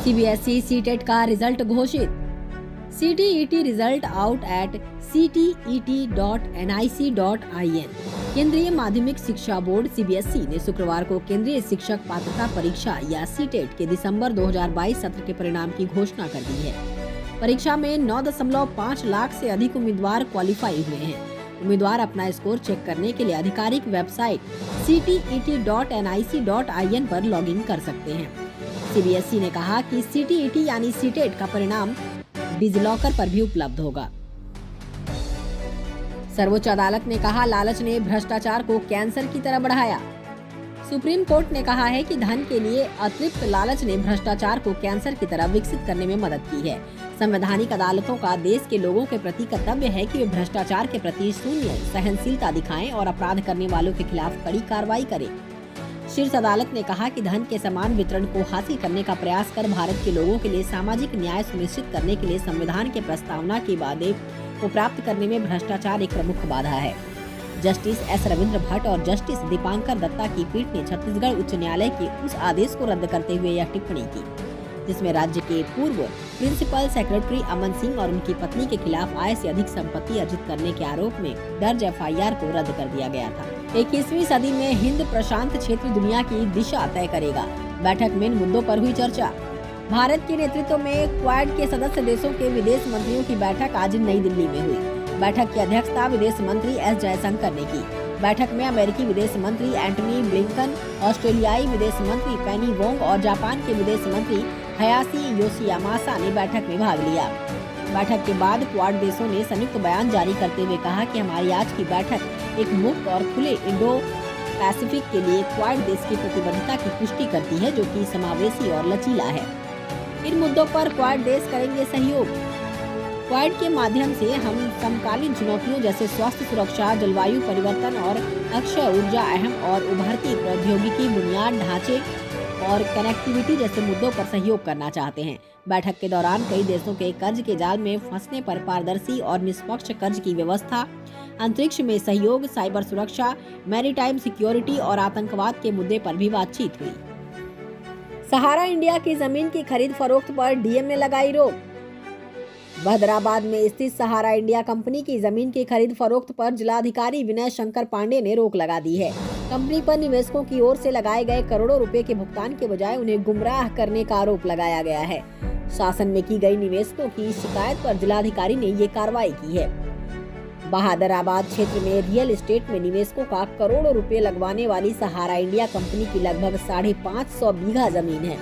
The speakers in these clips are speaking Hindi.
सीबीएसई सीटेट का रिजल्ट घोषित। CTET result out at ctet.nic.in। केंद्रीय माध्यमिक शिक्षा बोर्ड सीबीएसई ने शुक्रवार को केंद्रीय शिक्षक पात्रता परीक्षा या सीटेट के दिसंबर 2022 सत्र के परिणाम की घोषणा कर दी है। परीक्षा में 9.5 लाख से अधिक उम्मीदवार क्वालिफाई हुए हैं। उम्मीदवार अपना स्कोर चेक करने के लिए आधिकारिक वेबसाइट ctet.nic.in पर लॉगिन कर सकते हैं। सीबीएसई ने कहा कि CTET यानी सीटेट का परिणाम डिजिलॉकर पर भी उपलब्ध होगा। सर्वोच्च अदालत ने कहा, लालच ने भ्रष्टाचार को कैंसर की तरह बढ़ाया। सुप्रीम कोर्ट ने कहा है कि धन के लिए अतिरिक्त लालच ने भ्रष्टाचार को कैंसर की तरह विकसित करने में मदद की है। संवैधानिक अदालतों का देश के लोगों के प्रति कर्तव्य है कि वे भ्रष्टाचार के प्रति शून्य सहनशीलता दिखाएं और अपराध करने वालों के खिलाफ कड़ी कार्रवाई करें। शीर्ष अदालत ने कहा कि धन के समान वितरण को हासिल करने का प्रयास कर भारत के लोगों के लिए सामाजिक न्याय सुनिश्चित करने के लिए संविधान के प्रस्तावना के वादे को प्राप्त करने में भ्रष्टाचार एक प्रमुख बाधा है। जस्टिस एस रविंद्र भट्ट और जस्टिस दीपांकर दत्ता की पीठ ने छत्तीसगढ़ उच्च न्यायालय के उस आदेश को रद्द करते हुए यह टिप्पणी की, जिसमें राज्य के पूर्व प्रिंसिपल सेक्रेटरी अमन सिंह और उनकी पत्नी के खिलाफ आय से अधिक संपत्ति अर्जित करने के आरोप में दर्ज FIR को रद्द कर दिया गया था। 21वीं सदी में हिंद प्रशांत क्षेत्र दुनिया की दिशा तय करेगा। बैठक में इन मुद्दों पर हुई चर्चा। भारत के नेतृत्व में क्वाड के सदस्य देशों के विदेश मंत्रियों की बैठक आज नई दिल्ली में हुई। बैठक की अध्यक्षता विदेश मंत्री एस जयशंकर ने की। बैठक में अमेरिकी विदेश मंत्री एंटनी ब्लिंकन, ऑस्ट्रेलियाई विदेश मंत्री पेनी वोंग और जापान के विदेश मंत्री हयाशी योशियामासा ने बैठक में भाग लिया। बैठक के बाद क्वाड देशों ने संयुक्त बयान जारी करते हुए कहा कि हमारी आज की बैठक एक मुक्त और खुले इंडो पैसिफिक के लिए क्वाड देश की प्रतिबद्धता की पुष्टि करती है, जो कि समावेशी और लचीला है। इन मुद्दों पर क्वाड देश करेंगे सहयोग। क्वाड के माध्यम से हम समकालीन चुनौतियों जैसे स्वास्थ्य सुरक्षा, जलवायु परिवर्तन और अक्षय ऊर्जा, अहम और उभरती प्रौद्योगिकी, बुनियाद ढांचे और कनेक्टिविटी जैसे मुद्दों पर सहयोग करना चाहते हैं। बैठक के दौरान कई देशों के कर्ज के जाल में फंसने पर पारदर्शी और निष्पक्ष कर्ज की व्यवस्था, अंतरिक्ष में सहयोग, साइबर सुरक्षा, मैरीटाइम सिक्योरिटी और आतंकवाद के मुद्दे पर भी बातचीत हुई। सहारा इंडिया की जमीन की खरीद फरोख्त पर डीएम ने लगाई रोक। बहदराबाद में स्थित सहारा इंडिया कंपनी की जमीन की खरीद फरोख्त पर जिलाधिकारी विनय शंकर पांडे ने रोक लगा दी है। कंपनी पर निवेशकों की ओर से लगाए गए करोड़ों रुपए के भुगतान के बजाय उन्हें गुमराह करने का आरोप लगाया गया है। शासन में की गई निवेशकों की शिकायत पर जिलाधिकारी ने ये कार्रवाई की है। बहादुराबाद क्षेत्र में रियल एस्टेट में निवेशकों का करोड़ों रुपए लगवाने वाली सहारा इंडिया कंपनी की लगभग 550 बीघा जमीन है।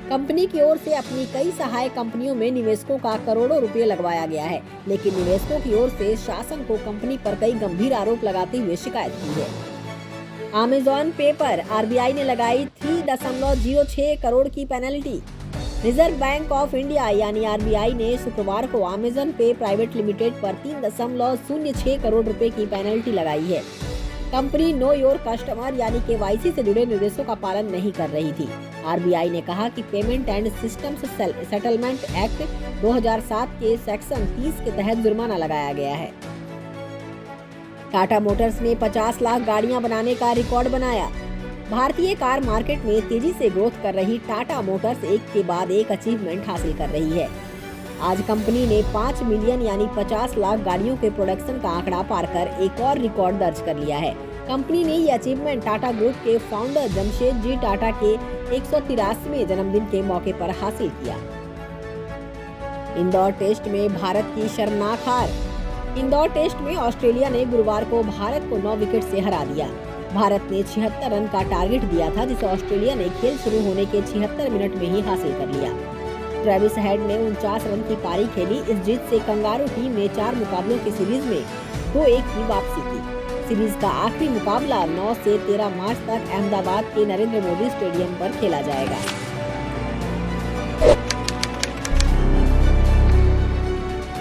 कंपनी की ओर से अपनी कई सहायक कंपनियों में निवेशकों का करोड़ों रुपए लगवाया गया है, लेकिन निवेशकों की ओर से शासन को कंपनी पर कई गंभीर आरोप लगाते हुए शिकायत की है। अमेज़न पे पर RBI ने लगाई 3.06 करोड़ की penalty. Reserve bank of India यानी RBI ने शुक्रवार को अमेज़न पे प्राइवेट लिमिटेड पर 3.06 करोड़ रुपए की पेनल्टी लगाई है। कंपनी नो योर कस्टमर यानी KYC से जुड़े निर्देशों का पालन नहीं कर रही थी। RBI ने कहा कि payment and systems settlement act 2007 के सेक्शन 30 के तहत जुर्माना लगाया गया है। टाटा मोटर्स ने 50 लाख गाड़ियां बनाने का रिकॉर्ड बनाया। भारतीय कार मार्केट में तेजी से ग्रोथ कर रही टाटा मोटर्स एक के बाद एक अचीवमेंट हासिल कर रही है। आज कंपनी ने 5 मिलियन यानी 50 लाख गाड़ियों के प्रोडक्शन का आंकड़ा पार कर एक और रिकॉर्ड दर्ज कर लिया है। कंपनी ने ये अचीवमेंट टाटा ग्रुप के फाउंडर जमशेद जी टाटा के 183वें जन्मदिन के मौके पर हासिल किया। इंदौर टेस्ट में भारत की शर्मनाक हार। इंदौर टेस्ट में ऑस्ट्रेलिया ने गुरुवार को भारत को 9 विकेट से हरा दिया। भारत ने 76 रन का टारगेट दिया था, जिसे ऑस्ट्रेलिया ने खेल शुरू होने के 76 मिनट में ही हासिल कर लिया। ट्रेविस हेड ने 49 रन की पारी खेली। इस जीत से कंगारू टीम ने 4 मुकाबलों की सीरीज में 2-1 की वापसी की। सीरीज का आखिरी मुकाबला 9 से 13 मार्च तक अहमदाबाद के नरेंद्र मोदी स्टेडियम पर खेला जाएगा।